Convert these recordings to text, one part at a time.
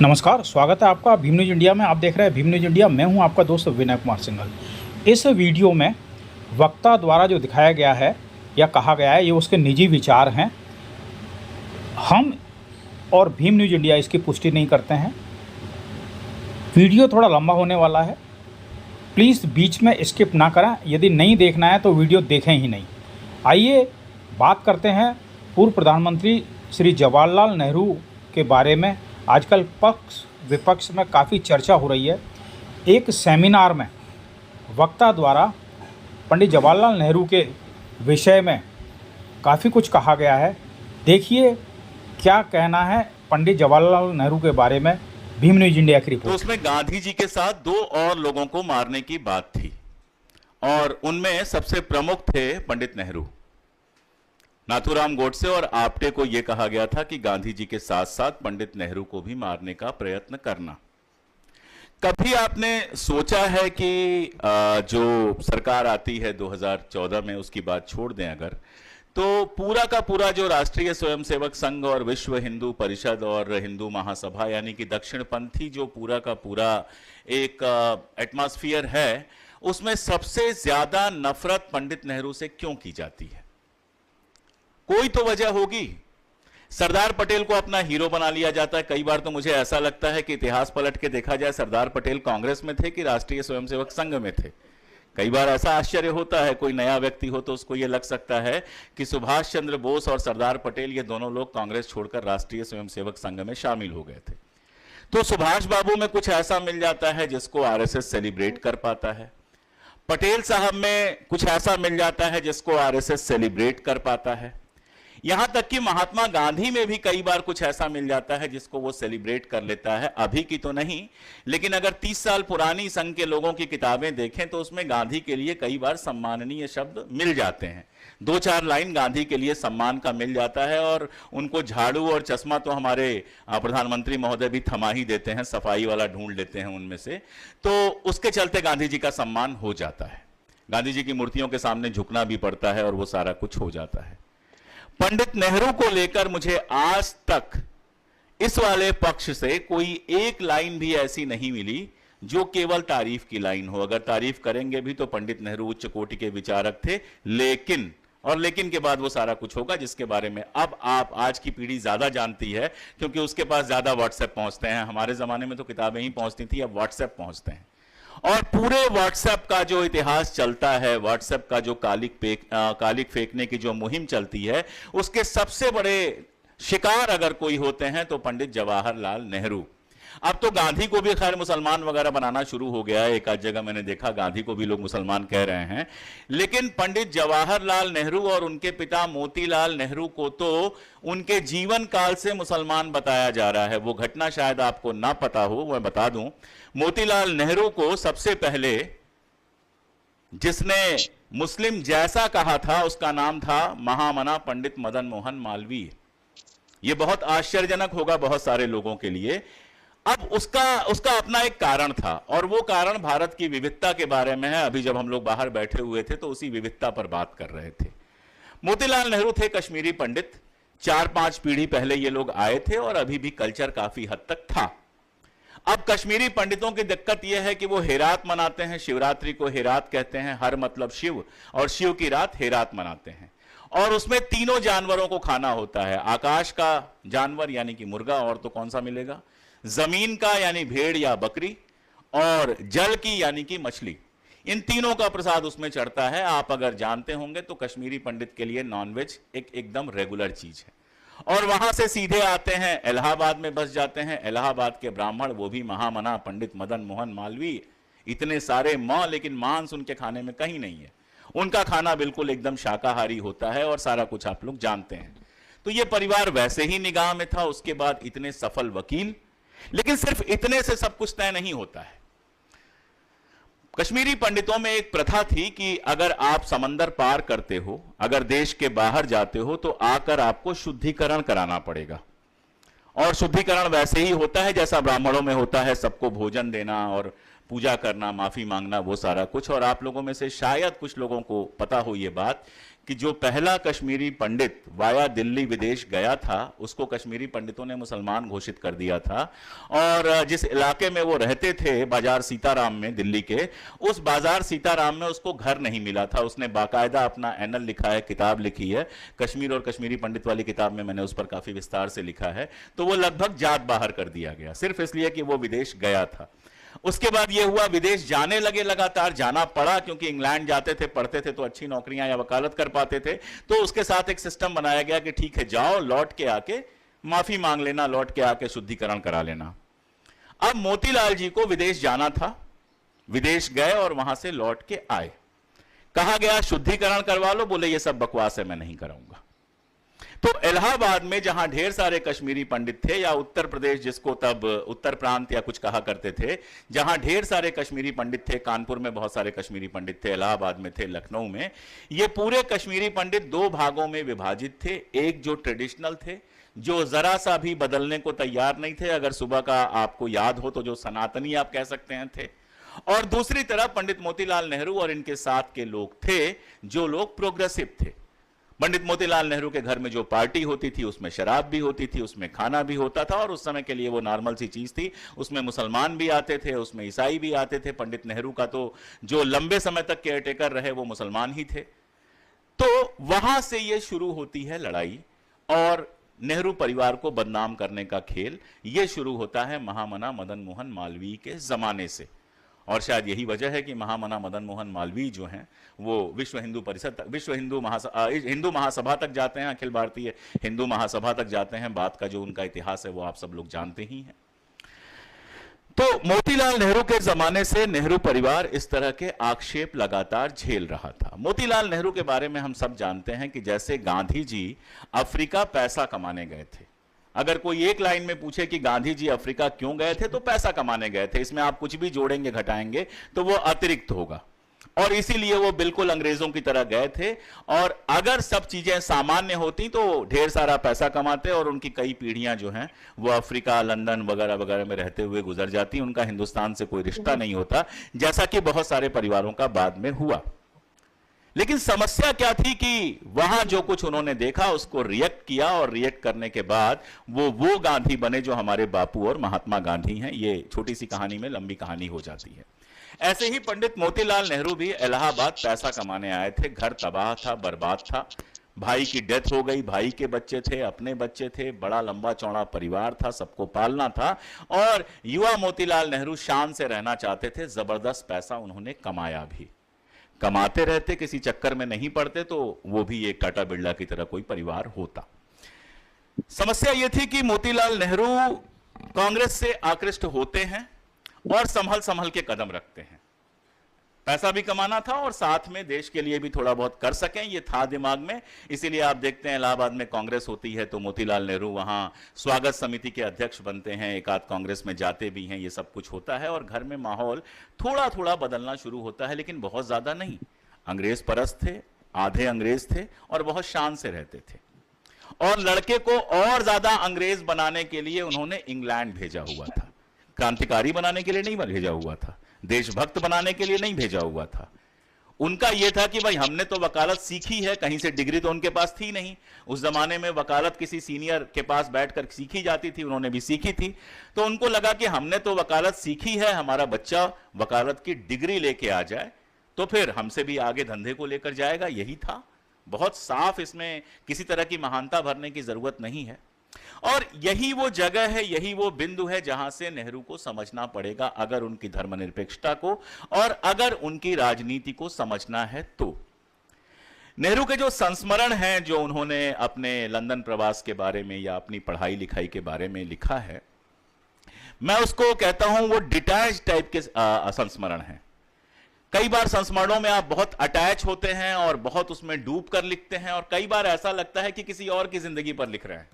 नमस्कार, स्वागत है आपका भीम न्यूज इंडिया में। आप देख रहे हैं भीम न्यूज इंडिया। मैं हूं आपका दोस्त विनय कुमार सिंघल। इस वीडियो में वक्ता द्वारा जो दिखाया गया है या कहा गया है, ये उसके निजी विचार हैं। हम और भीम न्यूज इंडिया इसकी पुष्टि नहीं करते हैं। वीडियो थोड़ा लंबा होने वाला है, प्लीज़ बीच में स्किप ना करें। यदि नहीं देखना है तो वीडियो देखें ही नहीं। आइए बात करते हैं पूर्व प्रधानमंत्री श्री जवाहरलाल नेहरू के बारे में। आजकल पक्ष विपक्ष में काफ़ी चर्चा हो रही है। एक सेमिनार में वक्ता द्वारा पंडित जवाहरलाल नेहरू के विषय में काफ़ी कुछ कहा गया है। देखिए क्या कहना है पंडित जवाहरलाल नेहरू के बारे में। भीम न्यूज इंडिया की रिपोर्ट। तो उसमें गांधी जी के साथ दो और लोगों को मारने की बात थी और उनमें सबसे प्रमुख थे पंडित नेहरू। नाथूराम गोडसे और आप्टे को यह कहा गया था कि गांधी जी के साथ साथ पंडित नेहरू को भी मारने का प्रयत्न करना। कभी आपने सोचा है कि जो सरकार आती है 2014 में, उसकी बात छोड़ दें अगर, तो पूरा का पूरा जो राष्ट्रीय स्वयंसेवक संघ और विश्व हिंदू परिषद और हिंदू महासभा यानी कि दक्षिणपंथी जो पूरा का पूरा एक एटमॉस्फेयर है, उसमें सबसे ज्यादा नफरत पंडित नेहरू से क्यों की जाती है? कोई तो वजह होगी। सरदार पटेल को अपना हीरो बना लिया जाता है। कई बार तो मुझे ऐसा लगता है कि इतिहास पलट के देखा जाए, सरदार पटेल कांग्रेस में थे कि राष्ट्रीय स्वयंसेवक संघ में थे। कई बार ऐसा आश्चर्य होता है, कोई नया व्यक्ति हो तो उसको यह लग सकता है कि सुभाष चंद्र बोस और सरदार पटेल ये दोनों लोग कांग्रेस छोड़कर राष्ट्रीय स्वयंसेवक संघ में शामिल हो गए थे। तो सुभाष बाबू में कुछ ऐसा मिल जाता है जिसको आरएसएस सेलिब्रेट कर पाता है। पटेल साहब में कुछ ऐसा मिल जाता है जिसको आरएसएस सेलिब्रेट कर पाता है। यहां तक कि महात्मा गांधी में भी कई बार कुछ ऐसा मिल जाता है जिसको वो सेलिब्रेट कर लेता है। अभी की तो नहीं, लेकिन अगर 30 साल पुरानी संघ के लोगों की किताबें देखें तो उसमें गांधी के लिए कई बार सम्माननीय शब्द मिल जाते हैं। 2-4 लाइन गांधी के लिए सम्मान का मिल जाता है और उनको झाड़ू और चश्मा तो हमारे प्रधानमंत्री महोदय भी थमा ही देते हैं, सफाई वाला ढूंढ लेते हैं उनमें से। तो उसके चलते गांधी जी का सम्मान हो जाता है। गांधी जी की मूर्तियों के सामने झुकना भी पड़ता है और वो सारा कुछ हो जाता है। पंडित नेहरू को लेकर मुझे आज तक इस वाले पक्ष से कोई एक लाइन भी ऐसी नहीं मिली जो केवल तारीफ की लाइन हो। अगर तारीफ करेंगे भी तो पंडित नेहरू उच्च कोटि के विचारक थे, लेकिन के बाद वो सारा कुछ होगा जिसके बारे में अब आप आज की पीढ़ी ज्यादा जानती है, क्योंकि उसके पास ज्यादा व्हाट्सएप पहुंचते हैं। हमारे जमाने में तो किताबें ही पहुंचती थी, अब व्हाट्सएप पहुंचते हैं। और पूरे व्हाट्सएप का जो इतिहास चलता है, व्हाट्सएप का जो कालिक फेंकने की जो मुहिम चलती है, उसके सबसे बड़े शिकार अगर कोई होते हैं तो पंडित जवाहरलाल नेहरू। अब तो गांधी को भी खैर मुसलमान वगैरह बनाना शुरू हो गया है। एक आध जगह मैंने देखा गांधी को भी लोग मुसलमान कह रहे हैं, लेकिन पंडित जवाहरलाल नेहरू और उनके पिता मोतीलाल नेहरू को तो उनके जीवन काल से मुसलमान बताया जा रहा है। वो घटना शायद आपको ना पता हो, मैं बता दूं। मोतीलाल नेहरू को सबसे पहले जिसने मुस्लिम जैसा कहा था उसका नाम था महामना पंडित मदन मोहन मालवीय। यह बहुत आश्चर्यजनक होगा बहुत सारे लोगों के लिए। अब उसका अपना एक कारण था और वो कारण भारत की विविधता के बारे में है। अभी जब हम लोग बाहर बैठे हुए थे तो उसी विविधता पर बात कर रहे थे। मोतीलाल नेहरू थे कश्मीरी पंडित। 4-5 पीढ़ी पहले ये लोग आए थे और अभी भी कल्चर काफी हद तक था। अब कश्मीरी पंडितों की दिक्कत यह है कि वो हेरात मनाते हैं। शिवरात्रि को हेरात कहते हैं। हर मतलब शिव, और शिव की रात हेरात मनाते हैं। और उसमें तीनों जानवरों को खाना होता है। आकाश का जानवर यानी कि मुर्गा, और तो कौन सा मिलेगा, जमीन का यानी भेड़ या बकरी, और जल की यानी कि मछली। इन तीनों का प्रसाद उसमें चढ़ता है। आप अगर जानते होंगे तो कश्मीरी पंडित के लिए नॉनवेज एकदम रेगुलर चीज है। और वहां से सीधे आते हैं इलाहाबाद में बस जाते हैं। इलाहाबाद के ब्राह्मण, वो भी महामना पंडित मदन मोहन मालवीय। इतने सारे मां, लेकिन मांस उनके खाने में कहीं नहीं है। उनका खाना बिल्कुल एकदम शाकाहारी होता है और सारा कुछ आप लोग जानते हैं। तो ये परिवार वैसे ही निगाह में था। उसके बाद इतने सफल वकील, लेकिन सिर्फ इतने से सब कुछ तय नहीं होता है। कश्मीरी पंडितों में एक प्रथा थी कि अगर आप समंदर पार करते हो, अगर देश के बाहर जाते हो, तो आकर आपको शुद्धिकरण कराना पड़ेगा। और शुद्धिकरण वैसे ही होता है जैसा ब्राह्मणों में होता है, सबको भोजन देना और पूजा करना, माफी मांगना, वो सारा कुछ। और आप लोगों में से शायद कुछ लोगों को पता हो ये बात कि जो पहला कश्मीरी पंडित वाया दिल्ली विदेश गया था उसको कश्मीरी पंडितों ने मुसलमान घोषित कर दिया था। और जिस इलाके में वो रहते थे, बाजार सीताराम में, दिल्ली के, उस बाजार सीताराम में उसको घर नहीं मिला था। उसने बाकायदा अपना एनल लिखा है, किताब लिखी है, कश्मीर और कश्मीरी पंडित वाली किताब में मैंने उस पर काफी विस्तार से लिखा है। तो वो लगभग जात बाहर कर दिया गया सिर्फ इसलिए कि वो विदेश गया था। उसके बाद यह हुआ, विदेश जाने लगे, लगातार जाना पड़ा, क्योंकि इंग्लैंड जाते थे, पढ़ते थे तो अच्छी नौकरियां या वकालत कर पाते थे। तो उसके साथ एक सिस्टम बनाया गया कि ठीक है, जाओ, लौट के आके माफी मांग लेना, लौट के आके शुद्धिकरण करा लेना। अब मोतीलाल जी को विदेश जाना था, विदेश गए और वहां से लौट के आए। कहा गया शुद्धिकरण करवा लो, बोले ये सब बकवास है, मैं नहीं कराऊंगा। तो इलाहाबाद में जहां ढेर सारे कश्मीरी पंडित थे, या उत्तर प्रदेश जिसको तब उत्तर प्रांत या कुछ कहा करते थे, जहां ढेर सारे कश्मीरी पंडित थे, कानपुर में बहुत सारे कश्मीरी पंडित थे, इलाहाबाद में थे, लखनऊ में, ये पूरे कश्मीरी पंडित दो भागों में विभाजित थे। एक जो ट्रेडिशनल थे, जो जरा सा भी बदलने को तैयार नहीं थे, अगर सुबह का आपको याद हो तो जो सनातनी आप कह सकते हैं थे। और दूसरी तरफ पंडित मोतीलाल नेहरू और इनके साथ के लोग थे, जो लोग प्रोग्रेसिव थे। पंडित मोतीलाल नेहरू के घर में जो पार्टी होती थी उसमें शराब भी होती थी, उसमें खाना भी होता था, और उस समय के लिए वो नॉर्मल सी चीज थी। उसमें मुसलमान भी आते थे, उसमें ईसाई भी आते थे। पंडित नेहरू का तो जो लंबे समय तक केयरटेकर रहे वो मुसलमान ही थे। तो वहां से ये शुरू होती है लड़ाई, और नेहरू परिवार को बदनाम करने का खेल ये शुरू होता है महामना मदन मोहन मालवीय के जमाने से। और शायद यही वजह है कि महामना मदन मोहन मालवीय जो हैं वो विश्व हिंदू परिषद तक, हिंदू महासभा तक जाते हैं, अखिल भारतीय हिंदू महासभा तक जाते हैं। बात का जो उनका इतिहास है वो आप सब लोग जानते ही हैं। तो मोतीलाल नेहरू के जमाने से नेहरू परिवार इस तरह के आक्षेप लगातार झेल रहा था। मोतीलाल नेहरू के बारे में हम सब जानते हैं कि जैसे गांधी जी अफ्रीका पैसा कमाने गए थे। अगर कोई एक लाइन में पूछे कि गांधी जी अफ्रीका क्यों गए थे, तो पैसा कमाने गए थे। इसमें आप कुछ भी जोड़ेंगे घटाएंगे तो वो अतिरिक्त होगा, और इसीलिए वो बिल्कुल अंग्रेजों की तरह गए थे। और अगर सब चीजें सामान्य होती तो ढेर सारा पैसा कमाते, और उनकी कई पीढ़ियां जो हैं वो अफ्रीका, लंदन वगैरह वगैरह में रहते हुए गुजर जाती। उनका हिंदुस्तान से कोई रिश्ता नहीं होता, जैसा कि बहुत सारे परिवारों का बाद में हुआ। लेकिन समस्या क्या थी कि वहां जो कुछ उन्होंने देखा उसको रिएक्ट किया, और रिएक्ट करने के बाद वो गांधी बने जो हमारे बापू और महात्मा गांधी हैं। ये छोटी सी कहानी में लंबी कहानी हो जाती है। ऐसे ही पंडित मोतीलाल नेहरू भी इलाहाबाद पैसा कमाने आए थे। घर तबाह था, बर्बाद था, भाई की डेथ हो गई, भाई के बच्चे थे, अपने बच्चे थे, बड़ा लंबा चौड़ा परिवार था, सबको पालना था। और युवा मोतीलाल नेहरू शान से रहना चाहते थे। जबरदस्त पैसा उन्होंने कमाया भी, कमाते रहते, किसी चक्कर में नहीं पड़ते, तो वो भी एक टाटा बिरला की तरह कोई परिवार होता। समस्या यह थी कि मोतीलाल नेहरू कांग्रेस से आकृष्ट होते हैं और संभल संभल के कदम रखते हैं। पैसा भी कमाना था और साथ में देश के लिए भी थोड़ा बहुत कर सकें, ये था दिमाग में। इसीलिए आप देखते हैं इलाहाबाद में कांग्रेस होती है तो मोतीलाल नेहरू वहां स्वागत समिति के अध्यक्ष बनते हैं, एक आध कांग्रेस में जाते भी हैं, ये सब कुछ होता है। और घर में माहौल थोड़ा थोड़ा बदलना शुरू होता है, लेकिन बहुत ज्यादा नहीं। अंग्रेज परस्त थे, आधे अंग्रेज थे, और बहुत शान से रहते थे। और लड़के को और ज्यादा अंग्रेज बनाने के लिए उन्होंने इंग्लैंड भेजा हुआ था। क्रांतिकारी बनाने के लिए नहीं भेजा हुआ था, देशभक्त बनाने के लिए नहीं भेजा हुआ था। उनका यह था कि भाई हमने तो वकालत सीखी है, कहीं से डिग्री तो उनके पास थी नहीं। उस जमाने में वकालत किसी सीनियर के पास बैठकर सीखी जाती थी, उन्होंने भी सीखी थी। तो उनको लगा कि हमने तो वकालत सीखी है, हमारा बच्चा वकालत की डिग्री लेके आ जाए तो फिर हमसे भी आगे धंधे को लेकर जाएगा। यही था, बहुत साफ, इसमें किसी तरह की महानता भरने की जरूरत नहीं है। और यही वो जगह है, यही वो बिंदु है जहां से नेहरू को समझना पड़ेगा, अगर उनकी धर्मनिरपेक्षता को और अगर उनकी राजनीति को समझना है तो। नेहरू के जो संस्मरण हैं, जो उन्होंने अपने लंदन प्रवास के बारे में या अपनी पढ़ाई लिखाई के बारे में लिखा है, मैं उसको कहता हूं वो डिटैच टाइप के संस्मरण हैं। कई बार संस्मरणों में आप बहुत अटैच होते हैं और बहुत उसमें डूब कर लिखते हैं, और कई बार ऐसा लगता है कि किसी और की जिंदगी पर लिख रहे हैं,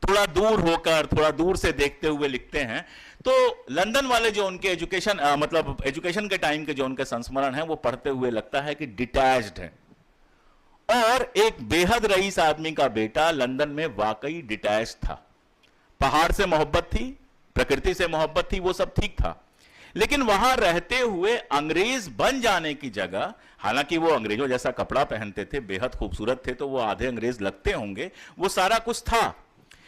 थोड़ा दूर होकर, थोड़ा दूर से देखते हुए लिखते हैं। तो लंदन वाले जो उनके एजुकेशन के टाइम के जो उनके संस्मरण हैं, वो पढ़ते हुए लगता है कि डिटैच्ड है। और एक बेहद रईस आदमी का बेटा लंदन में वाकई डिटैच था। पहाड़ से मोहब्बत थी, प्रकृति से मोहब्बत थी, वो सब ठीक था, लेकिन वहां रहते हुए अंग्रेज बन जाने की जगह, हालांकि वो अंग्रेजों जैसा कपड़ा पहनते थे, बेहद खूबसूरत थे, तो वो आधे अंग्रेज लगते होंगे, वो सारा कुछ था,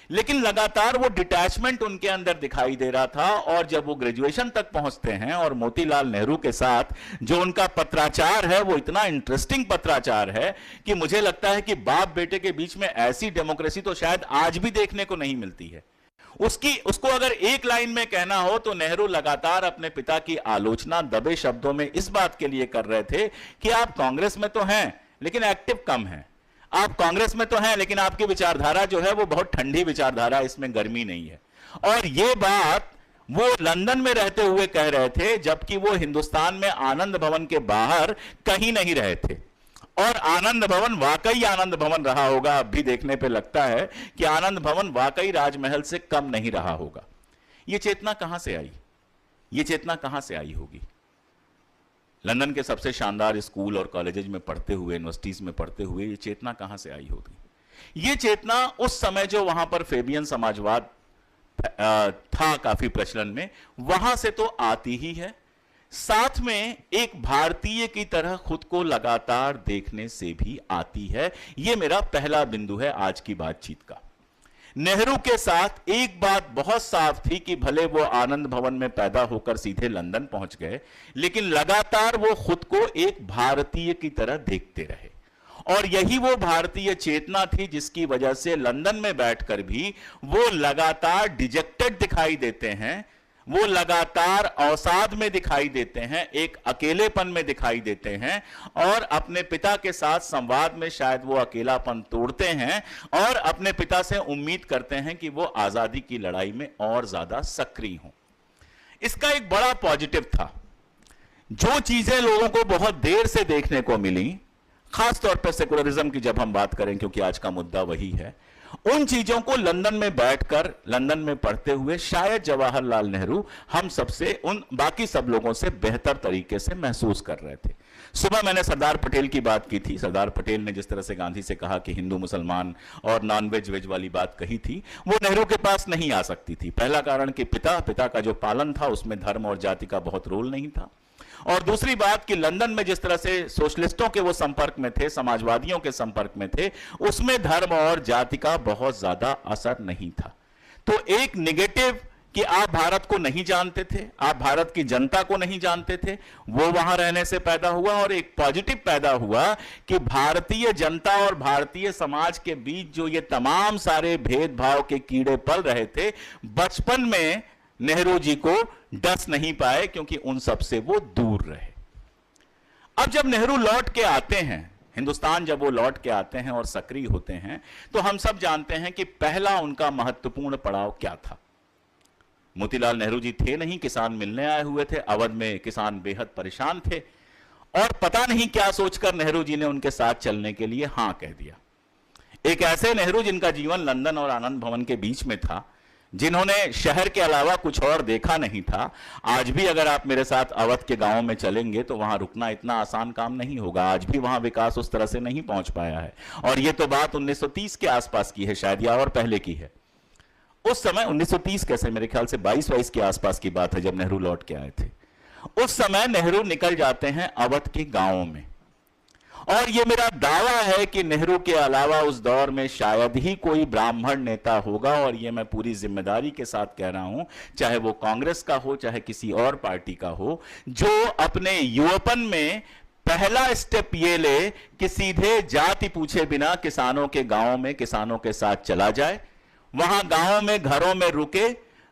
लेकिन लगातार वो डिटैचमेंट उनके अंदर दिखाई दे रहा था। और जब वो ग्रेजुएशन तक पहुंचते हैं और मोतीलाल नेहरू के साथ जो उनका पत्राचार है वो इतना इंटरेस्टिंग पत्राचार है कि मुझे लगता है कि बाप बेटे के बीच में ऐसी डेमोक्रेसी तो शायद आज भी देखने को नहीं मिलती है। उसको अगर एक लाइन में कहना हो तो नेहरू लगातार अपने पिता की आलोचना दबे शब्दों में इस बात के लिए कर रहे थे कि आप कांग्रेस में तो हैं लेकिन एक्टिव कम हैं, आप कांग्रेस में तो हैं लेकिन आपकी विचारधारा जो है वो बहुत ठंडी विचारधारा, इसमें गर्मी नहीं है। और ये बात वो लंदन में रहते हुए कह रहे थे, जबकि वो हिंदुस्तान में आनंद भवन के बाहर कहीं नहीं रहे थे। और आनंद भवन वाकई आनंद भवन रहा होगा, अब भी देखने पे लगता है कि आनंद भवन वाकई राजमहल से कम नहीं रहा होगा। ये चेतना कहां से आई? ये चेतना कहां से आई होगी? लंदन के सबसे शानदार स्कूल और कॉलेजेज में पढ़ते हुए, यूनिवर्सिटीज में पढ़ते हुए ये चेतना कहां से आई होगी? ये चेतना उस समय जो वहां पर फेबियन समाजवाद था काफी प्रचलन में, वहां से तो आती ही है, साथ में एक भारतीय की तरह खुद को लगातार देखने से भी आती है। यह मेरा पहला बिंदु है आज की बातचीत का। नेहरू के साथ एक बात बहुत साफ थी कि भले वो आनंद भवन में पैदा होकर सीधे लंदन पहुंच गए, लेकिन लगातार वो खुद को एक भारतीय की तरह देखते रहे। और यही वो भारतीय चेतना थी जिसकी वजह से लंदन में बैठकर भी वो लगातार डिजेक्टेड दिखाई देते हैं, वो लगातार अवसाद में दिखाई देते हैं, एक अकेलेपन में दिखाई देते हैं, और अपने पिता के साथ संवाद में शायद वो अकेलापन तोड़ते हैं और अपने पिता से उम्मीद करते हैं कि वो आजादी की लड़ाई में और ज्यादा सक्रिय हों। इसका एक बड़ा पॉजिटिव था। जो चीजें लोगों को बहुत देर से देखने को मिली, खासतौर पर सेकुलरिज्म की जब हम बात करें, क्योंकि आज का मुद्दा वही है, उन चीजों को लंदन में बैठकर, लंदन में पढ़ते हुए शायद जवाहरलाल नेहरू हम सबसे, उन बाकी सब लोगों से बेहतर तरीके से महसूस कर रहे थे। सुबह मैंने सरदार पटेल की बात की थी। सरदार पटेल ने जिस तरह से गांधी से कहा कि हिंदू मुसलमान और नॉनवेज वेज वाली बात कही थी, वो नेहरू के पास नहीं आ सकती थी। पहला कारण कि पिता का जो पालन था उसमें धर्म और जाति का बहुत रोल नहीं था, और दूसरी बात कि लंदन में जिस तरह से सोशलिस्टों के वो संपर्क में थे, समाजवादियों के संपर्क में थे, उसमें धर्म और जाति का बहुत ज्यादा असर नहीं था। तो एक नेगेटिव कि आप भारत को नहीं जानते थे, आप भारत की जनता को नहीं जानते थे, वो वहां रहने से पैदा हुआ। और एक पॉजिटिव पैदा हुआ कि भारतीय जनता और भारतीय समाज के बीच जो ये तमाम सारे भेदभाव के कीड़े पल रहे थे, बचपन में नेहरू जी को डस नहीं पाए, क्योंकि उन सब से वो दूर रहे। अब जब नेहरू लौट के आते हैं हिंदुस्तान, जब वो लौट के आते हैं और सक्रिय होते हैं, तो हम सब जानते हैं कि पहला उनका महत्वपूर्ण पड़ाव क्या था। मोतीलाल नेहरू जी थे नहीं, किसान मिलने आए हुए थे। अवध में किसान बेहद परेशान थे और पता नहीं क्या सोचकर नेहरू जी ने उनके साथ चलने के लिए हां कह दिया। एक ऐसे नेहरू जिनका जीवन लंदन और आनंद भवन के बीच में था, जिन्होंने शहर के अलावा कुछ और देखा नहीं था। आज भी अगर आप मेरे साथ अवध के गांवों में चलेंगे तो वहां रुकना इतना आसान काम नहीं होगा। आज भी वहां विकास उस तरह से नहीं पहुंच पाया है। और यह तो बात 1930 के आसपास की है शायद, या और पहले की है। उस समय 1930 कैसे, मेरे ख्याल से 22 के आसपास की बात है जब नेहरू लौट के आए थे। उस समय नेहरू निकल जाते हैं अवध के गांवों में, और यह मेरा दावा है कि नेहरू के अलावा उस दौर में शायद ही कोई ब्राह्मण नेता होगा, और यह मैं पूरी जिम्मेदारी के साथ कह रहा हूं, चाहे वो कांग्रेस का हो चाहे किसी और पार्टी का हो, जो अपने युवापन में पहला स्टेप ये ले कि सीधे जाति पूछे बिना किसानों के गांवों में किसानों के साथ चला जाए, वहां गांवों में घरों में रुके,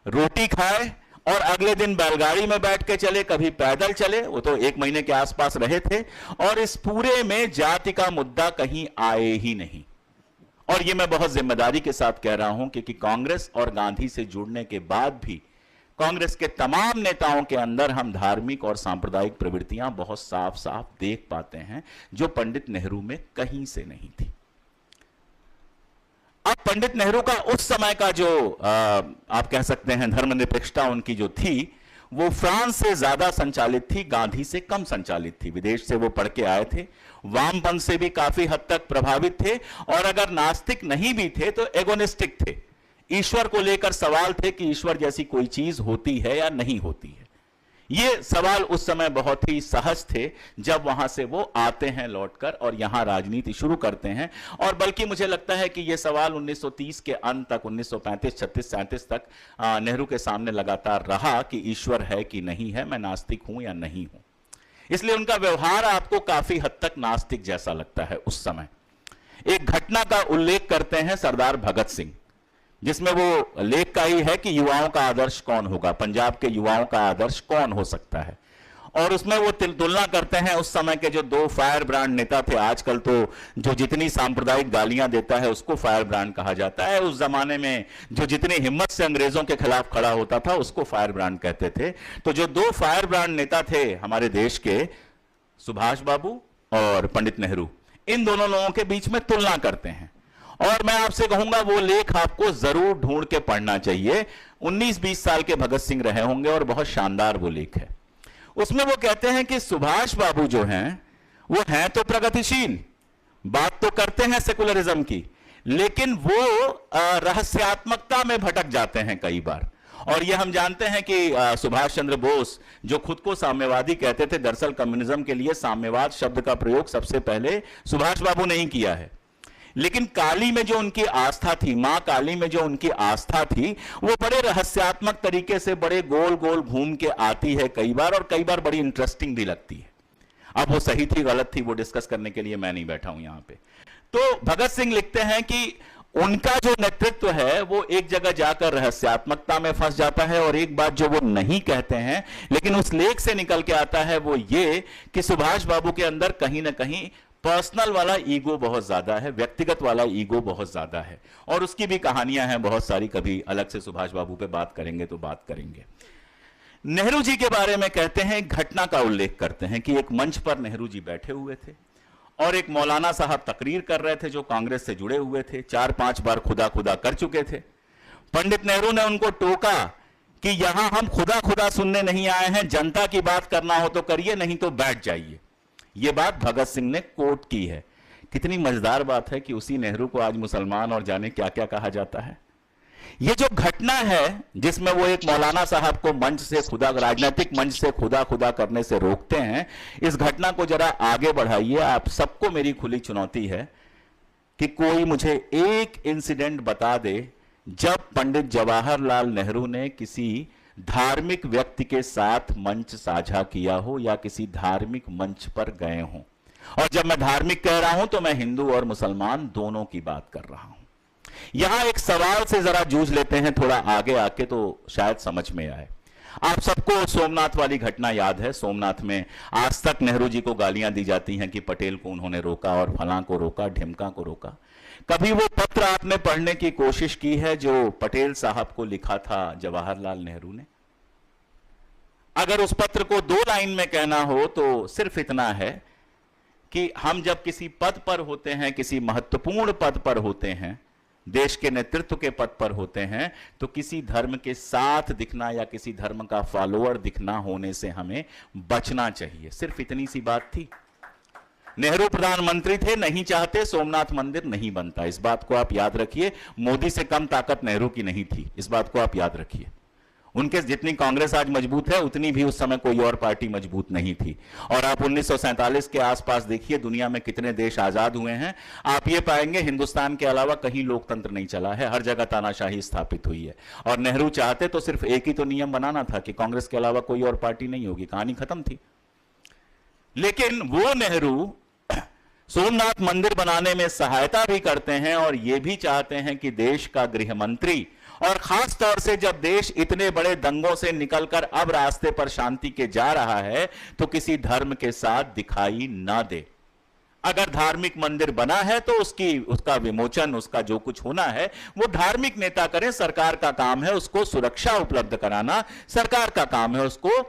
रोटी खाए और अगले दिन बैलगाड़ी में बैठ के चले, कभी पैदल चले। वो तो 1 महीने के आसपास रहे थे, और इस पूरे में जाति का मुद्दा कहीं आए ही नहीं। और ये मैं बहुत जिम्मेदारी के साथ कह रहा हूं, क्योंकि कांग्रेस और गांधी से जुड़ने के बाद भी कांग्रेस के तमाम नेताओं के अंदर हम धार्मिक और सांप्रदायिक प्रवृत्तियां बहुत साफ साफ देख पाते हैं, जो पंडित नेहरू में कहीं से नहीं थी। अब पंडित नेहरू का उस समय का जो आप कह सकते हैं धर्मनिरपेक्षता उनकी जो थी, वो फ्रांस से ज्यादा संचालित थी, गांधी से कम संचालित थी। विदेश से वो पढ़ के आए थे, वामपंथ से भी काफी हद तक प्रभावित थे, और अगर नास्तिक नहीं भी थे तो एगोनिस्टिक थे। ईश्वर को लेकर सवाल थे कि ईश्वर जैसी कोई चीज होती है या नहीं होती है। ये सवाल उस समय बहुत ही सहज थे जब वहां से वो आते हैं लौटकर और यहां राजनीति शुरू करते हैं। और बल्कि मुझे लगता है कि ये सवाल 1930 के अंत तक, 1935, 36, 37 तक नेहरू के सामने लगातार रहा कि ईश्वर है कि नहीं है, मैं नास्तिक हूं या नहीं हूं। इसलिए उनका व्यवहार आपको काफी हद तक नास्तिक जैसा लगता है उस समय। एक घटना का उल्लेख करते हैं सरदार भगत सिंह, जिसमें वो लेख का ही है कि युवाओं का आदर्श कौन होगा, पंजाब के युवाओं का आदर्श कौन हो सकता है। और उसमें वो तुलना करते हैं उस समय के जो दो फायर ब्रांड नेता थे। आजकल तो जो जितनी सांप्रदायिक गालियां देता है उसको फायर ब्रांड कहा जाता है, उस जमाने में जो जितनी हिम्मत से अंग्रेजों के खिलाफ खड़ा होता था उसको फायर ब्रांड कहते थे। तो जो दो फायर ब्रांड नेता थे हमारे देश के, सुभाष बाबू और पंडित नेहरू, इन दोनों लोगों के बीच में तुलना करते हैं। और मैं आपसे कहूंगा वो लेख आपको जरूर ढूंढ के पढ़ना चाहिए। 19-20 साल के भगत सिंह रहे होंगे और बहुत शानदार वो लेख है। उसमें वो कहते हैं कि सुभाष बाबू जो हैं वो हैं तो प्रगतिशील, बात तो करते हैं सेकुलरिज्म की, लेकिन वो रहस्यात्मकता में भटक जाते हैं कई बार। और ये हम जानते हैं कि सुभाष चंद्र बोस जो खुद को साम्यवादी कहते थे, दरअसल कम्युनिज्म के लिए साम्यवाद शब्द का प्रयोग सबसे पहले सुभाष बाबू ने ही किया है। लेकिन काली में जो उनकी आस्था थी, मां काली में जो उनकी आस्था थी, वो बड़े रहस्यात्मक तरीके से बड़े गोल गोल घूम के आती है कई बार, और कई बार बड़ी इंटरेस्टिंग भी लगती है। अब वो सही थी गलत थी वो डिस्कस करने के लिए मैं नहीं बैठा हूं यहां पे। तो भगत सिंह लिखते हैं कि उनका जो नेतृत्व है वो एक जगह जाकर रहस्यात्मकता में फंस जाता है। और एक बात जो वो नहीं कहते हैं लेकिन उस लेख से निकल के आता है वो ये कि सुभाष बाबू के अंदर कहीं ना कहीं पर्सनल वाला ईगो बहुत ज्यादा है, व्यक्तिगत वाला ईगो बहुत ज्यादा है। और उसकी भी कहानियां हैं बहुत सारी, कभी अलग से सुभाष बाबू पे बात करेंगे तो बात करेंगे। नेहरू जी के बारे में कहते हैं, एक घटना का उल्लेख करते हैं कि एक मंच पर नेहरू जी बैठे हुए थे और एक मौलाना साहब तकरीर कर रहे थे जो कांग्रेस से जुड़े हुए थे, 4-5 बार खुदा खुदा कर चुके थे। पंडित नेहरू ने उनको टोका कि यहां हम खुदा खुदा सुनने नहीं आए हैं, जनता की बात करना हो तो करिए, नहीं तो बैठ जाइए। यह बात भगत सिंह ने कोट की है। कितनी मजेदार बात है कि उसी नेहरू को आज मुसलमान और जाने क्या क्या कहा जाता है। यह जो घटना है जिसमें वो एक मौलाना साहब को मंच से खुदा, राजनीतिक मंच से खुदा खुदा करने से रोकते हैं, इस घटना को जरा आगे बढ़ाइए। आप सबको मेरी खुली चुनौती है कि कोई मुझे एक इंसिडेंट बता दे जब पंडित जवाहरलाल नेहरू ने किसी धार्मिक व्यक्ति के साथ मंच साझा किया हो या किसी धार्मिक मंच पर गए हों। और जब मैं धार्मिक कह रहा हूं तो मैं हिंदू और मुसलमान दोनों की बात कर रहा हूं। यहां एक सवाल से जरा जूझ लेते हैं, थोड़ा आगे आके तो शायद समझ में आए। आप सबको सोमनाथ वाली घटना याद है। सोमनाथ में आज तक नेहरू जी को गालियां दी जाती हैं कि पटेल को उन्होंने रोका और फलां को रोका, ढिमका को रोका। कभी वो पत्र आपने पढ़ने की कोशिश की है जो पटेल साहब को लिखा था जवाहरलाल नेहरू ने? अगर उस पत्र को 2 लाइन में कहना हो तो सिर्फ इतना है कि हम जब किसी पद पर होते हैं, किसी महत्वपूर्ण पद पर होते हैं, देश के नेतृत्व के पद पर होते हैं, तो किसी धर्म के साथ दिखना या किसी धर्म का फॉलोअर दिखना होने से हमें बचना चाहिए। सिर्फ इतनी सी बात थी। नेहरू प्रधानमंत्री थे, नहीं चाहते सोमनाथ मंदिर नहीं बनता। इस बात को आप याद रखिए। मोदी से कम ताकत नेहरू की नहीं थी, इस बात को आप याद रखिए। उनके जितनी कांग्रेस आज मजबूत है उतनी भी उस समय कोई और पार्टी मजबूत नहीं थी। और आप 1947 के आसपास देखिए दुनिया में कितने देश आजाद हुए हैं, आप ये पाएंगे हिंदुस्तान के अलावा कहीं लोकतंत्र नहीं चला है, हर जगह तानाशाही स्थापित हुई है। और नेहरू चाहते तो सिर्फ एक ही तो नियम बनाना था कि कांग्रेस के अलावा कोई और पार्टी नहीं होगी, कहानी खत्म थी। लेकिन वो नेहरू सोमनाथ मंदिर बनाने में सहायता भी करते हैं और यह भी चाहते हैं कि देश का गृह मंत्री, और खास तौर से जब देश इतने बड़े दंगों से निकलकर अब रास्ते पर शांति के जा रहा है, तो किसी धर्म के साथ दिखाई ना दे। अगर धार्मिक मंदिर बना है तो उसका विमोचन, उसका जो कुछ होना है वो धार्मिक नेता करें। सरकार का काम है उसको सुरक्षा उपलब्ध कराना, सरकार का काम है उसको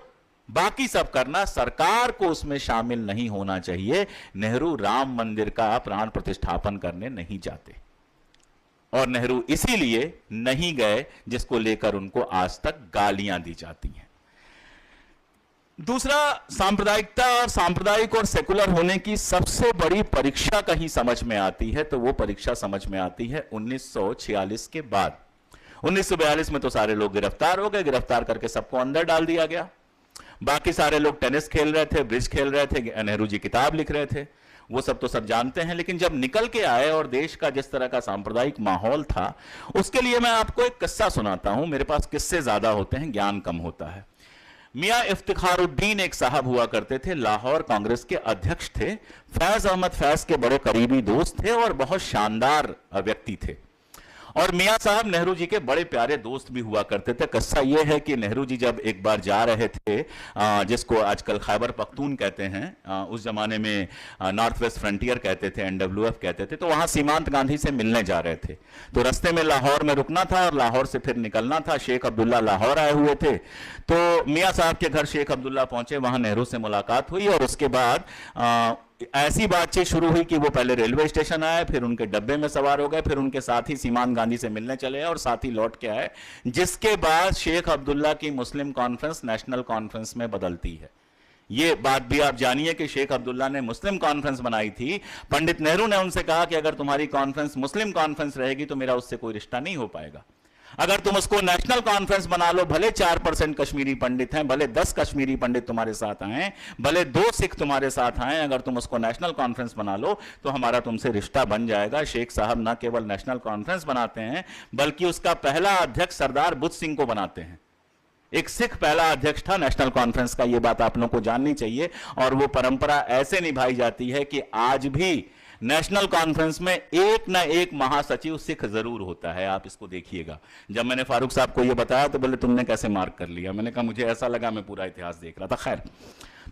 बाकी सब करना, सरकार को उसमें शामिल नहीं होना चाहिए। नेहरू राम मंदिर का प्राण प्रतिष्ठापन करने नहीं जाते और नेहरू इसीलिए नहीं गए, जिसको लेकर उनको आज तक गालियां दी जाती हैं। दूसरा, सांप्रदायिकता और सांप्रदायिक और सेकुलर होने की सबसे बड़ी परीक्षा कहीं समझ में आती है तो वो परीक्षा समझ में आती है 1946 के बाद। 1942 में तो सारे लोग गिरफ्तार हो गए, गिरफ्तार करके सबको अंदर डाल दिया गया। बाकी सारे लोग टेनिस खेल रहे थे, ब्रिज खेल रहे थे, नेहरू जी किताब लिख रहे थे, वो सब तो सब जानते हैं। लेकिन जब निकल के आए और देश का जिस तरह का सांप्रदायिक माहौल था, उसके लिए मैं आपको एक किस्सा सुनाता हूं। मेरे पास किस्से ज्यादा होते हैं, ज्ञान कम होता है। मियां इफ्तिखारुद्दीन एक साहब हुआ करते थे, लाहौर कांग्रेस के अध्यक्ष थे, फैज अहमद फैज के बड़े करीबी दोस्त थे और बहुत शानदार व्यक्ति थे। और मियां साहब नेहरू जी के बड़े प्यारे दोस्त भी हुआ करते थे। किस्सा यह है कि नेहरू जी जब एक बार जा रहे थे, जिसको आजकल खैबर पख्तून कहते हैं, उस जमाने में नॉर्थ वेस्ट फ्रंटियर कहते थे, NWF कहते थे, तो वहां सीमांत गांधी से मिलने जा रहे थे। तो रास्ते में लाहौर में रुकना था और लाहौर से फिर निकलना था। शेख अब्दुल्ला लाहौर आए हुए थे, तो मियां साहब के घर शेख अब्दुल्ला पहुंचे, वहां नेहरू से मुलाकात हुई और उसके बाद ऐसी बातचीत शुरू हुई कि वो पहले रेलवे स्टेशन आए, फिर उनके डब्बे में सवार हो गए, फिर उनके साथ ही सीमांत गांधी से मिलने चले और साथ ही लौट के आए, जिसके बाद शेख अब्दुल्ला की मुस्लिम कॉन्फ्रेंस नेशनल कॉन्फ्रेंस में बदलती है। ये बात भी आप जानिए कि शेख अब्दुल्ला ने मुस्लिम कॉन्फ्रेंस बनाई थी। पंडित नेहरू ने उनसे कहा कि अगर तुम्हारी कॉन्फ्रेंस मुस्लिम कॉन्फ्रेंस रहेगी तो मेरा उससे कोई रिश्ता नहीं हो पाएगा। अगर तुम उसको नेशनल कॉन्फ्रेंस बना लो, भले 4% कश्मीरी पंडित हैं, भले 10 कश्मीरी पंडित तुम्हारे साथ आए, भले 2 सिख तुम्हारे साथ आए, अगर तुम उसको नेशनल कॉन्फ्रेंस बना लो तो हमारा तुमसे रिश्ता बन जाएगा। शेख साहब न केवल नेशनल कॉन्फ्रेंस बनाते हैं, बल्कि उसका पहला अध्यक्ष सरदार बुद्ध सिंह को बनाते हैं। एक सिख पहला अध्यक्ष था नेशनल कॉन्फ्रेंस का, यह बात आप लोगों को जाननी चाहिए। और वो परंपरा ऐसे निभाई जाती है कि आज भी नेशनल कॉन्फ्रेंस में एक ना एक महासचिव सिख जरूर होता है। आप इसको देखिएगा। जब मैंने फारूक साहब को यह बताया तो बोले तुमने कैसे मार्क कर लिया? मैंने कहा मुझे ऐसा लगा मैं पूरा इतिहास देख रहा था। खैर,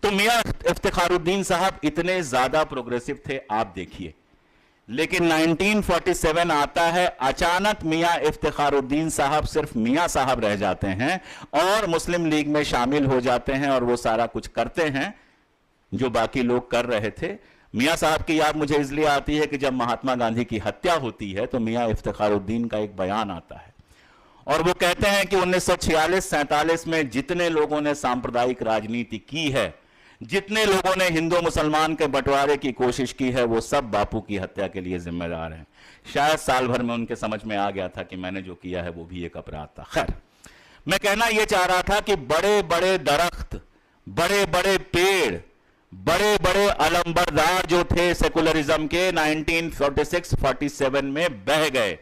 तो मियां इफ्तिखारुद्दीन साहब इतने ज्यादा प्रोग्रेसिव थे, आप देखिए। लेकिन 1947 आता है, अचानक मियां इफ्तिखारुद्दीन साहब सिर्फ मियां साहब रह जाते हैं और मुस्लिम लीग में शामिल हो जाते हैं और वो सारा कुछ करते हैं जो बाकी लोग कर रहे थे। मियां साहब की याद मुझे इसलिए आती है कि जब महात्मा गांधी की हत्या होती है तो मियां इफ्तिखारुद्दीन का एक बयान आता है और वो कहते हैं कि 1946-47 में जितने लोगों ने सांप्रदायिक राजनीति की है, जितने लोगों ने हिंदू मुसलमान के बंटवारे की कोशिश की है, वो सब बापू की हत्या के लिए जिम्मेदार हैं। शायद साल भर में उनके समझ में आ गया था कि मैंने जो किया है वो भी एक अपराध था। खैर, मैं कहना यह चाह रहा था कि बड़े बड़े दरख्त, बड़े बड़े पेड़, बड़े बड़े अलंबरदार जो थे सेकुलरिज्म के 1946-47 में बह गए।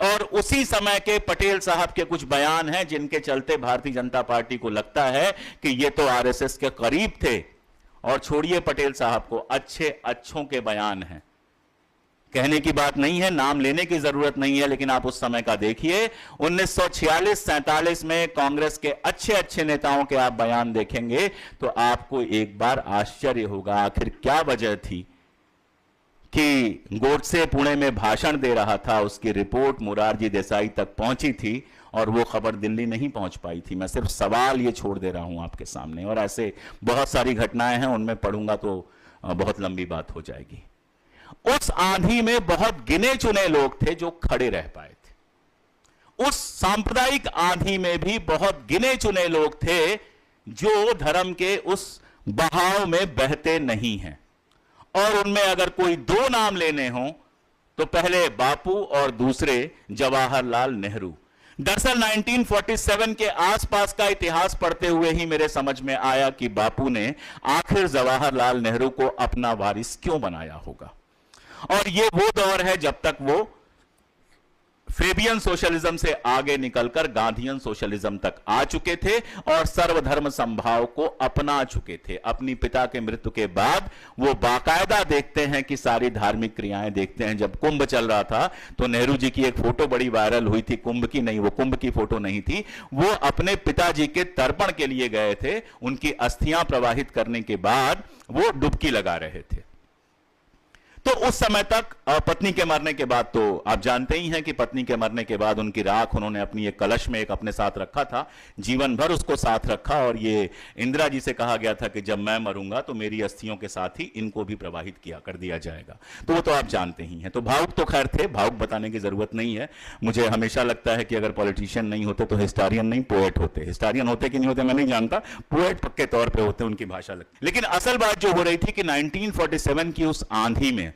और उसी समय के पटेल साहब के कुछ बयान हैं जिनके चलते भारतीय जनता पार्टी को लगता है कि ये तो आरएसएस के करीब थे। और छोड़िए पटेल साहब को, अच्छे अच्छों के बयान हैं, कहने की बात नहीं है, नाम लेने की जरूरत नहीं है, लेकिन आप उस समय का देखिए। 1946-47 में कांग्रेस के अच्छे अच्छे नेताओं के आप बयान देखेंगे तो आपको एक बार आश्चर्य होगा, आखिर क्या वजह थी कि गोडसे पुणे में भाषण दे रहा था, उसकी रिपोर्ट मोरारजी देसाई तक पहुंची थी और वो खबर दिल्ली नहीं पहुंच पाई थी। मैं सिर्फ सवाल ये छोड़ दे रहा हूं आपके सामने, और ऐसे बहुत सारी घटनाएं हैं, उनमें पढ़ूंगा तो बहुत लंबी बात हो जाएगी। उस आंधी में बहुत गिने चुने लोग थे जो खड़े रह पाए थे। उस सांप्रदायिक आंधी में भी बहुत गिने चुने लोग थे जो धर्म के उस बहाव में बहते नहीं हैं। और उनमें अगर कोई 2 नाम लेने हों तो पहले बापू और दूसरे जवाहरलाल नेहरू। दरअसल 1947 के आसपास का इतिहास पढ़ते हुए ही मेरे समझ में आया कि बापू ने आखिर जवाहरलाल नेहरू को अपना वारिस क्यों बनाया होगा। और ये वो दौर है जब तक वो फेबियन सोशलिज्म से आगे निकलकर गांधीयन सोशलिज्म तक आ चुके थे और सर्वधर्म संभाव को अपना चुके थे। अपनी पिता के मृत्यु के बाद वो बाकायदा देखते हैं कि सारी धार्मिक क्रियाएं देखते हैं। जब कुंभ चल रहा था तो नेहरू जी की एक फोटो बड़ी वायरल हुई थी, कुंभ की नहीं, वो कुंभ की फोटो नहीं थी, वो अपने पिताजी के तर्पण के लिए गए थे। उनकी अस्थियां प्रवाहित करने के बाद वो डुबकी लगा रहे थे। तो उस समय तक पत्नी के मरने के बाद तो आप जानते ही हैं कि पत्नी के मरने के बाद उनकी राख उन्होंने अपनी एक कलश में एक अपने साथ रखा था, जीवन भर उसको साथ रखा। और ये इंदिरा जी से कहा गया था कि जब मैं मरूंगा तो मेरी अस्थियों के साथ ही इनको भी प्रवाहित किया कर दिया जाएगा। तो वो तो आप जानते ही हैं। तो भावुक तो खैर थे, भावुक बताने की जरूरत नहीं है। मुझे हमेशा लगता है कि अगर पॉलिटिशियन नहीं होते तो हिस्टोरियन नहीं, पोएट होते। हिस्टोरियन होते कि नहीं होते मैं नहीं जानता, पोएट पक्के तौर पर होते, उनकी भाषा लगती। लेकिन असल बात जो हो रही थी कि 1947 की उस आंधी में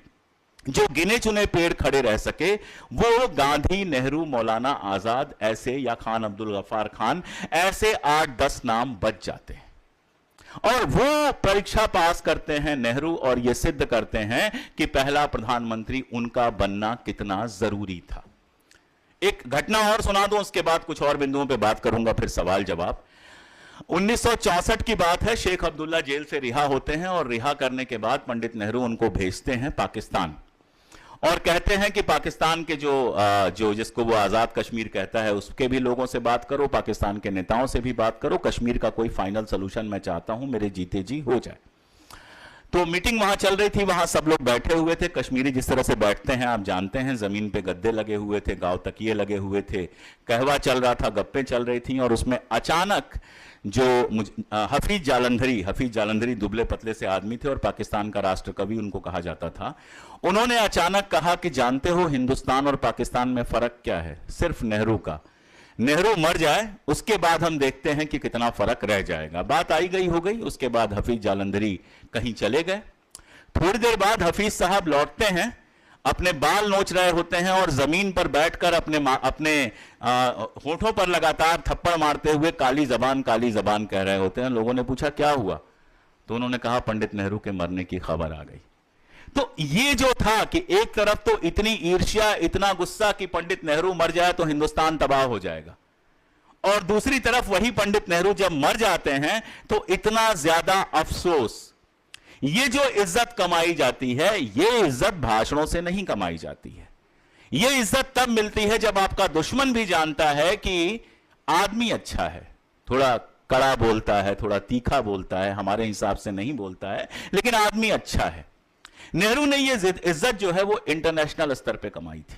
जो गिने चुने पेड़ खड़े रह सके वो गांधी, नेहरू, मौलाना आजाद ऐसे, या खान अब्दुल गफ्फार खान ऐसे 8-10 नाम बच जाते हैं। और वो परीक्षा पास करते हैं नेहरू और ये सिद्ध करते हैं कि पहला प्रधानमंत्री उनका बनना कितना जरूरी था। एक घटना और सुना दूं, उसके बाद कुछ और बिंदुओं पे बात करूंगा, फिर सवाल जवाब। 1964 की बात है, शेख अब्दुल्ला जेल से रिहा होते हैं और रिहा करने के बाद पंडित नेहरू उनको भेजते हैं पाकिस्तान और कहते हैं कि पाकिस्तान के जो जिसको वो आजाद कश्मीर कहता है उसके भी लोगों से बात करो, पाकिस्तान के नेताओं से भी बात करो, कश्मीर का कोई फाइनल सोल्यूशन मैं चाहता हूं मेरे जीते जी हो जाए। तो मीटिंग वहां चल रही थी, वहां सब लोग बैठे हुए थे, कश्मीरी जिस तरह से बैठते हैं आप जानते हैं, जमीन पे गद्दे लगे हुए थे, गांव तकिए लगे हुए थे, कहवा चल रहा था, गप्पे चल रही थी और उसमें अचानक जो हफीज जालंधरी दुबले पतले से आदमी थे और पाकिस्तान का राष्ट्र कवि उनको कहा जाता था, उन्होंने अचानक कहा कि जानते हो हिंदुस्तान और पाकिस्तान में फर्क क्या है? सिर्फ नेहरू का। नेहरू मर जाए उसके बाद हम देखते हैं कि कितना फर्क रह जाएगा। बात आई गई हो गई। उसके बाद हफीज जालंधरी कहीं चले गए। थोड़ी देर बाद हफीज साहब लौटते हैं, अपने बाल नोच रहे होते हैं और जमीन पर बैठकर अपने होठों पर लगातार थप्पड़ मारते हुए काली जबान कह रहे होते हैं। लोगों ने पूछा क्या हुआ, तो उन्होंने कहा पंडित नेहरू के मरने की खबर आ गई। तो ये जो था कि एक तरफ तो इतनी ईर्ष्या, इतना गुस्सा कि पंडित नेहरू मर जाए तो हिंदुस्तान तबाह हो जाएगा, और दूसरी तरफ वही पंडित नेहरू जब मर जाते हैं तो इतना ज्यादा अफसोस। ये जो इज्जत कमाई जाती है, ये इज्जत भाषणों से नहीं कमाई जाती है। ये इज्जत तब मिलती है जब आपका दुश्मन भी जानता है कि आदमी अच्छा है, थोड़ा कड़ा बोलता है, थोड़ा तीखा बोलता है, हमारे हिसाब से नहीं बोलता है, लेकिन आदमी अच्छा है। नेहरू ने ये इज्जत जो है वो इंटरनेशनल स्तर पे कमाई थी।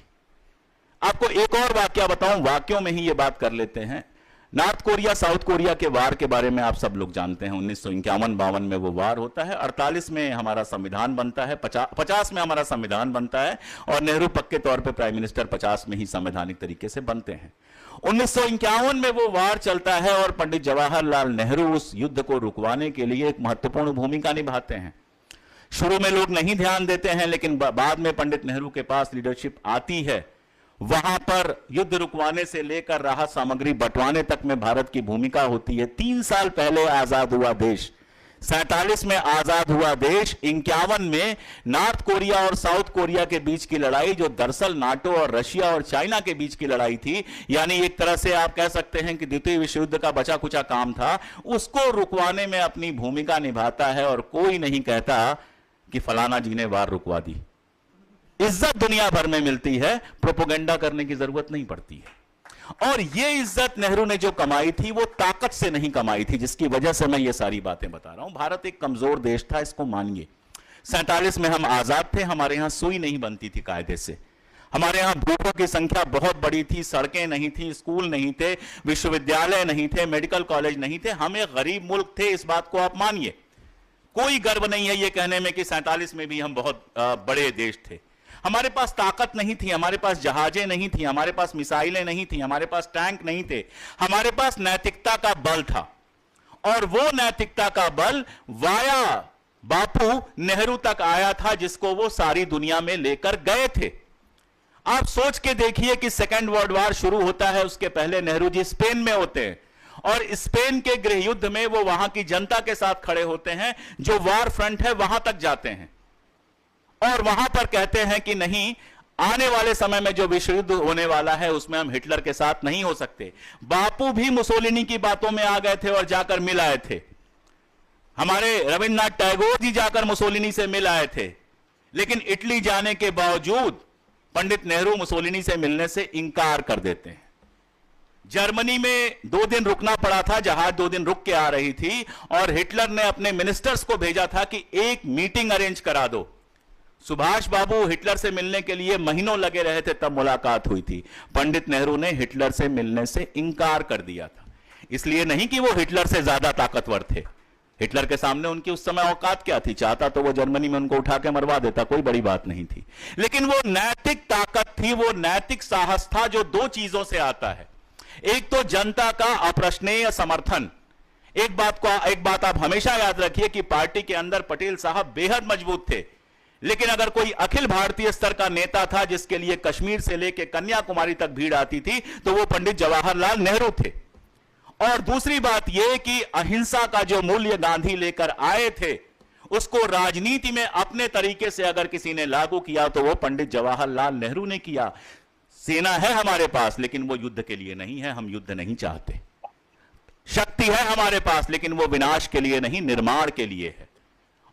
आपको एक और वाकया बताऊं, वाक्यों में ही ये बात कर लेते हैं। नॉर्थ कोरिया साउथ कोरिया के वार के बारे में आप सब लोग जानते हैं। 1951-52 में वो वार होता है, 48 में हमारा संविधान बनता है, 50 में हमारा संविधान बनता है और नेहरू पक्के तौर पे प्राइम मिनिस्टर 50 में ही संवैधानिक तरीके से बनते हैं। 1951 में वो वार चलता है और पंडित जवाहरलाल नेहरू उस युद्ध को रुकवाने के लिए एक महत्वपूर्ण भूमिका निभाते हैं। शुरू में लोग नहीं ध्यान देते हैं, लेकिन बाद में पंडित नेहरू के पास लीडरशिप आती है। वहां पर युद्ध रुकवाने से लेकर राहत सामग्री बंटवाने तक में भारत की भूमिका होती है। 3 साल पहले आजाद हुआ देश, 47 में आजाद हुआ देश, 51 में नॉर्थ कोरिया और साउथ कोरिया के बीच की लड़ाई, जो दरअसल नाटो और रशिया और चाइना के बीच की लड़ाई थी, यानी एक तरह से आप कह सकते हैं कि द्वितीय विश्व युद्ध का बचा कुचा काम था, उसको रुकवाने में अपनी भूमिका निभाता है। और कोई नहीं कहता कि फलाना जी ने वार रुकवा दी। इज्जत दुनिया भर में मिलती है, प्रोपेगेंडा करने की जरूरत नहीं पड़ती है। और ये इज्जत नेहरू ने जो कमाई थी वो ताकत से नहीं कमाई थी, जिसकी वजह से मैं ये सारी बातें बता रहा हूं। भारत एक कमजोर देश था, इसको मानिए। 47 में हम आजाद थे, हमारे यहां सुई नहीं बनती थी कायदे से, हमारे यहां भूखों की संख्या बहुत बड़ी थी, सड़कें नहीं थी, स्कूल नहीं थे, विश्वविद्यालय नहीं थे, मेडिकल कॉलेज नहीं थे। हम एक गरीब मुल्क थे, इस बात को आप मानिए। कोई गर्व नहीं है ये कहने में कि 47 में भी हम बहुत बड़े देश थे। हमारे पास ताकत नहीं थी, हमारे पास जहाजें नहीं थी, हमारे पास मिसाइलें नहीं थी, हमारे पास टैंक नहीं थे, हमारे पास नैतिकता का बल था। और वो नैतिकता का बल वाया बापू नेहरू तक आया था, जिसको वो सारी दुनिया में लेकर गए थे। आप सोच के देखिए कि सेकेंड वर्ल्ड वॉर शुरू होता है, उसके पहले नेहरू जी स्पेन में होते हैं और स्पेन के गृह युद्ध में वो वहां की जनता के साथ खड़े होते हैं, जो वार फ्रंट है वहां तक जाते हैं और वहां पर कहते हैं कि नहीं, आने वाले समय में जो विश्व युद्ध होने वाला है उसमें हम हिटलर के साथ नहीं हो सकते। बापू भी मुसोलिनी की बातों में आ गए थे और जाकर मिल आए थे। हमारे रविन्द्रनाथ टैगोर जी जाकर मुसोलिनी से मिल आए थे, लेकिन इटली जाने के बावजूद पंडित नेहरू मुसोलिनी से मिलने से इंकार कर देते हैं। जर्मनी में 2 दिन रुकना पड़ा था, जहाज 2 दिन रुक के आ रही थी और हिटलर ने अपने मिनिस्टर्स को भेजा था कि एक मीटिंग अरेंज करा दो। सुभाष बाबू हिटलर से मिलने के लिए महीनों लगे रहे थे, तब मुलाकात हुई थी। पंडित नेहरू ने हिटलर से मिलने से इंकार कर दिया था। इसलिए नहीं कि वो हिटलर से ज्यादा ताकतवर थे, हिटलर के सामने उनकी उस समय औकात क्या थी, चाहता तो वो जर्मनी में उनको उठा के मरवा देता, कोई बड़ी बात नहीं थी। लेकिन वो नैतिक ताकत थी, वो नैतिक साहस था, जो 2 चीजों से आता है। एक तो जनता का अप्रश्नेय समर्थन। एक बात आप हमेशा याद रखिए कि पार्टी के अंदर पटेल साहब बेहद मजबूत थे, लेकिन अगर कोई अखिल भारतीय स्तर का नेता था जिसके लिए कश्मीर से लेकर कन्याकुमारी तक भीड़ आती थी, तो वो पंडित जवाहरलाल नेहरू थे। और दूसरी बात यह कि अहिंसा का जो मूल्य गांधी लेकर आए थे, उसको राजनीति में अपने तरीके से अगर किसी ने लागू किया तो वो पंडित जवाहरलाल नेहरू ने किया। सेना है हमारे पास, लेकिन वो युद्ध के लिए नहीं है, हम युद्ध नहीं चाहते। शक्ति है हमारे पास, लेकिन वो विनाश के लिए नहीं, निर्माण के लिए है।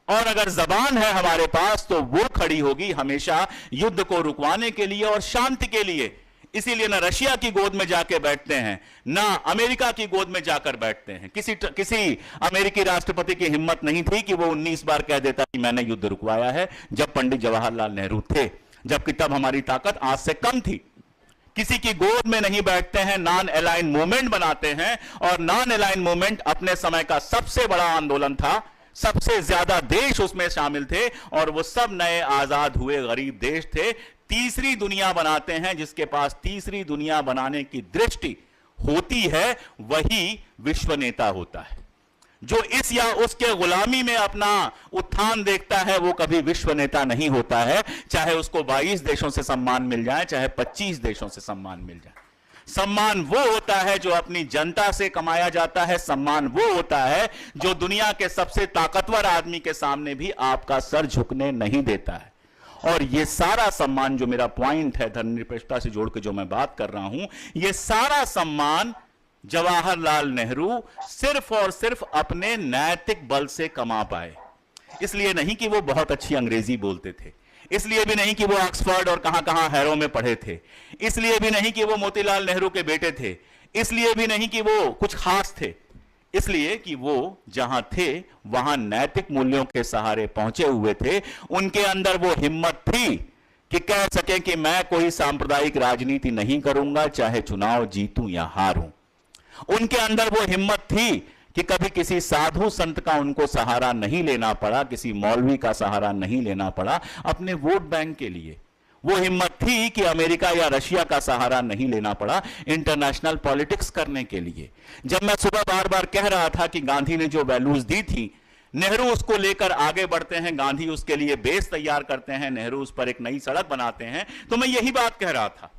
और अगर जबान है हमारे पास तो वो खड़ी होगी हमेशा युद्ध को रुकवाने के लिए और शांति के लिए। इसीलिए ना रशिया की गोद में जाके बैठते हैं, ना अमेरिका की गोद में जाकर बैठते हैं। किसी अमेरिकी राष्ट्रपति की हिम्मत नहीं थी कि वो 19 बार कह देता कि मैंने युद्ध रुकवाया है, जब पंडित जवाहरलाल नेहरू थे, जबकि तब हमारी ताकत आज से कम थी। किसी की गोद में नहीं बैठते हैं, नॉन अलाइन मूवमेंट बनाते हैं। और नॉन अलाइन मूवमेंट अपने समय का सबसे बड़ा आंदोलन था, सबसे ज्यादा देश उसमें शामिल थे, और वो सब नए आजाद हुए गरीब देश थे। तीसरी दुनिया बनाते हैं, जिसके पास तीसरी दुनिया बनाने की दृष्टि होती है, वही विश्व नेता होता है। जो इस या उसके गुलामी में अपना उत्थान देखता है, वो कभी विश्व नेता नहीं होता है। चाहे उसको 22 देशों से सम्मान मिल जाए, चाहे 25 देशों से सम्मान मिल जाए। सम्मान वो होता है जो अपनी जनता से कमाया जाता है। सम्मान वो होता है जो दुनिया के सबसे ताकतवर आदमी के सामने भी आपका सर झुकने नहीं देता है। और ये सारा सम्मान, जो मेरा पॉइंट है धर्मनिरपेक्षता से जोड़ के जो मैं बात कर रहा हूं, ये सारा सम्मान जवाहरलाल नेहरू सिर्फ और सिर्फ अपने नैतिक बल से कमा पाए। इसलिए नहीं कि वो बहुत अच्छी अंग्रेजी बोलते थे, इसलिए भी नहीं कि वो ऑक्सफोर्ड और कहां हैरो में पढ़े थे, इसलिए भी नहीं कि वो मोतीलाल नेहरू के बेटे थे, इसलिए भी नहीं कि वो कुछ खास थे, इसलिए कि वो जहां थे वहां नैतिक मूल्यों के सहारे पहुंचे हुए थे। उनके अंदर वो हिम्मत थी कि कह सके कि मैं कोई सांप्रदायिक राजनीति नहीं करूंगा, चाहे चुनाव जीतूं या हारूं। उनके अंदर वो हिम्मत थी कि कभी किसी साधु संत का उनको सहारा नहीं लेना पड़ा, किसी मौलवी का सहारा नहीं लेना पड़ा अपने वोट बैंक के लिए। वो हिम्मत थी कि अमेरिका या रशिया का सहारा नहीं लेना पड़ा इंटरनेशनल पॉलिटिक्स करने के लिए। जब मैं सुबह बार बार कह रहा था कि गांधी ने जो वैल्यूज दी थी, नेहरू उसको लेकर आगे बढ़ते हैं, गांधी उसके लिए बेस तैयार करते हैं, नेहरू उस पर एक नई सड़क बनाते हैं, तो मैं यही बात कह रहा था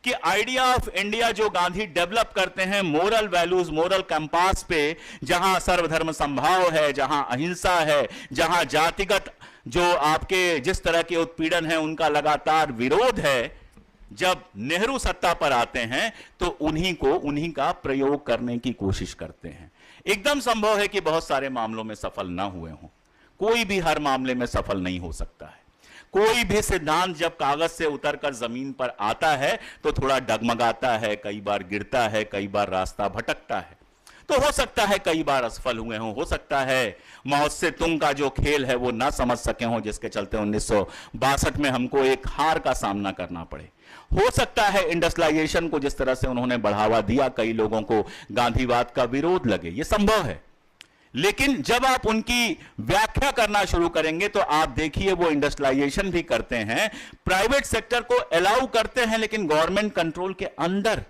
कि आइडिया ऑफ इंडिया जो गांधी डेवलप करते हैं मोरल वैल्यूज, मोरल कंपास पे, जहां सर्वधर्म संभाव है, जहां अहिंसा है, जहां जातिगत जो आपके जिस तरह के उत्पीड़न है उनका लगातार विरोध है, जब नेहरू सत्ता पर आते हैं तो उन्हीं का प्रयोग करने की कोशिश करते हैं। एकदम संभव है कि बहुत सारे मामलों में सफल ना हुए हों, कोई भी हर मामले में सफल नहीं हो सकता है। कोई भी सिद्धांत जब कागज से उतरकर जमीन पर आता है तो थोड़ा डगमगाता है, कई बार गिरता है, कई बार रास्ता भटकता है। तो हो सकता है कई बार असफल हुए हों, हो सकता है माओ से तुंग का जो खेल है वो ना समझ सके हों, जिसके चलते 1962 में हमको एक हार का सामना करना पड़े। हो सकता है इंडस्ट्रियलाइजेशन को जिस तरह से उन्होंने बढ़ावा दिया, कई लोगों को गांधीवाद का विरोध लगे, ये संभव है। लेकिन जब आप उनकी व्याख्या करना शुरू करेंगे तो आप देखिए वो इंडस्ट्रियलाइजेशन भी करते हैं, प्राइवेट सेक्टर को अलाउ करते हैं, लेकिन गवर्नमेंट कंट्रोल के अंदर।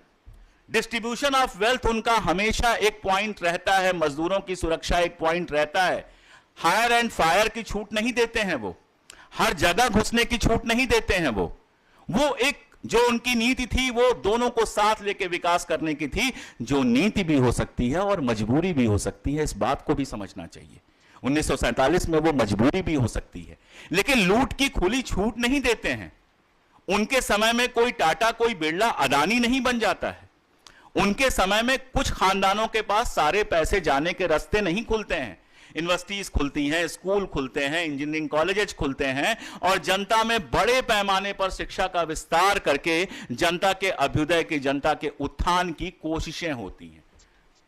डिस्ट्रीब्यूशन ऑफ वेल्थ उनका हमेशा एक पॉइंट रहता है, मजदूरों की सुरक्षा एक पॉइंट रहता है। हायर एंड फायर की छूट नहीं देते हैं, वो हर जगह घुसने की छूट नहीं देते हैं। वो एक जो उनकी नीति थी वो दोनों को साथ लेके विकास करने की थी, जो नीति भी हो सकती है और मजबूरी भी हो सकती है, इस बात को भी समझना चाहिए। 1947 में वो मजबूरी भी हो सकती है, लेकिन लूट की खुली छूट नहीं देते हैं। उनके समय में कोई टाटा, कोई बिरला, अदानी नहीं बन जाता है। उनके समय में कुछ खानदानों के पास सारे पैसे जाने के रास्ते नहीं खुलते हैं। यूनिवर्सिटीज खुलती हैं, स्कूल खुलते हैं, इंजीनियरिंग कॉलेजेस खुलते हैं, और जनता में बड़े पैमाने पर शिक्षा का विस्तार करके जनता के अभ्युदय की, जनता के उत्थान की कोशिशें होती हैं।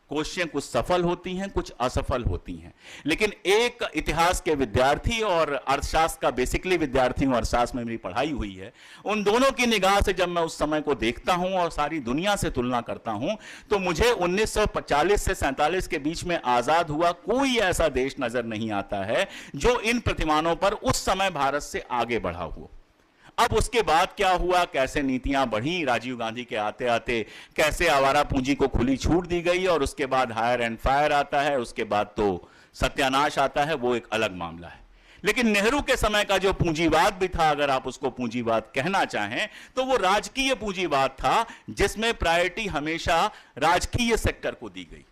कोशिशें कुछ सफल होती हैं, कुछ असफल होती हैं, लेकिन एक इतिहास के विद्यार्थी और अर्थशास्त्र का बेसिकली विद्यार्थी हूं, अर्थशास्त्र में मेरी पढ़ाई हुई है, उन दोनों की निगाह से जब मैं उस समय को देखता हूं और सारी दुनिया से तुलना करता हूं, तो मुझे 1940 से 47 के बीच में आजाद हुआ कोई ऐसा देश नजर नहीं आता है जो इन प्रतिमानों पर उस समय भारत से आगे बढ़ा हुआ। अब उसके बाद क्या हुआ, कैसे नीतियां बढ़ी, राजीव गांधी के आते आते कैसे आवारा पूंजी को खुली छूट दी गई, और उसके बाद हायर एंड फायर आता है, उसके बाद तो सत्यानाश आता है, वो एक अलग मामला है। लेकिन नेहरू के समय का जो पूंजीवाद भी था, अगर आप उसको पूंजीवाद कहना चाहें, तो वो राजकीय पूंजीवाद था, जिसमें प्रायोरिटी हमेशा राजकीय सेक्टर को दी गई।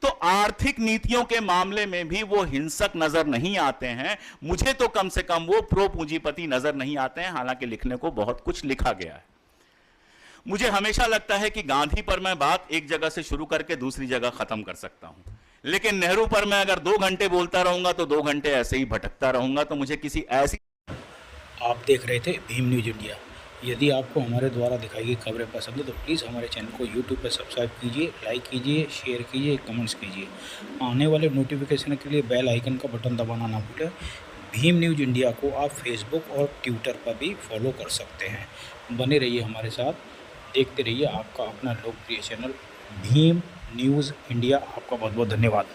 तो आर्थिक नीतियों के मामले में भी वो हिंसक नजर नहीं आते हैं। मुझे तो कम से कम वो प्रो पूंजीपति नजर नहीं आते हैं, हालांकि लिखने को बहुत कुछ लिखा गया है। मुझे हमेशा लगता है कि गांधी पर मैं बात एक जगह से शुरू करके दूसरी जगह खत्म कर सकता हूं, लेकिन नेहरू पर मैं अगर 2 घंटे बोलता रहूंगा तो 2 घंटे ऐसे ही भटकता रहूंगा। तो मुझे किसी ऐसी आप देख रहे थे भीम न्यूज इंडिया। यदि आपको हमारे द्वारा दिखाई गई खबरें पसंद है तो प्लीज़ हमारे चैनल को यूट्यूब पर सब्सक्राइब कीजिए, लाइक कीजिए, शेयर कीजिए, कमेंट्स कीजिए। आने वाले नोटिफिकेशन के लिए बेल आइकन का बटन दबाना ना भूलें। भीम न्यूज इंडिया को आप फेसबुक और ट्विटर पर भी फॉलो कर सकते हैं। बने रहिए हमारे साथ, देखते रहिए आपका अपना लोकप्रिय चैनल भीम न्यूज़ इंडिया। आपका बहुत बहुत धन्यवाद।